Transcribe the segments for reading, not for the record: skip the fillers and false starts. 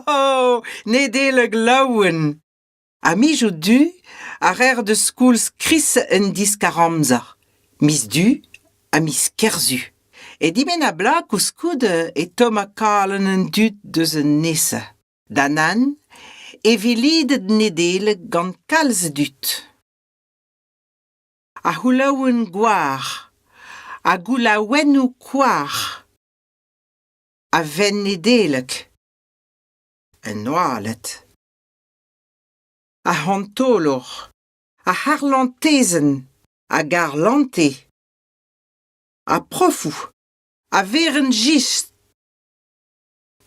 Oh, Nedeleg laouen. A mijou du, ar er de skouls kris en diskaramza. Mis du, a mis kerzu. E dimen a bla kouskoud e tom a kalen un dud deus un nesa. Danan, e velidet Nedeleg gant kalz dut. A houlaouen gwar, a goulaouennou kwar. A ven Nedeleg, un oalet. A hantolor, a harlantezen, a garlante. A profou, a veren gist,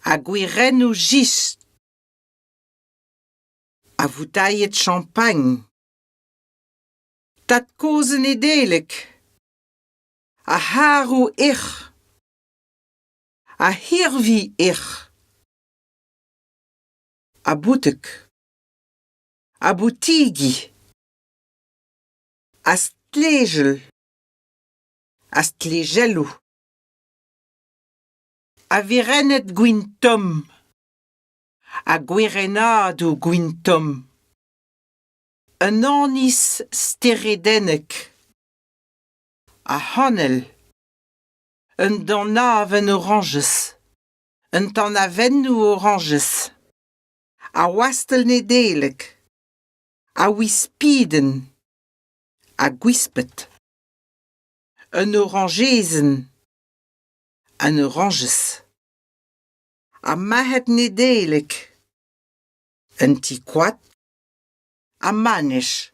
a gwirennou gist. A voutaillet champagne. Tat kozen Nedeleg, a harou ich, a hirvi ich. A boutek, a boutigi, a stlegel, a stlegelou. A virenet gwintom, a gwirenadou gwintom. Un anis steredenek, a hanel. Un danaven oranges, un tanavennou oranges. A wastel Nedeleg, a wispiden, a gwispet. Un orangezen, an oranges. A mahet Nedeleg, un ti kwad, a manech.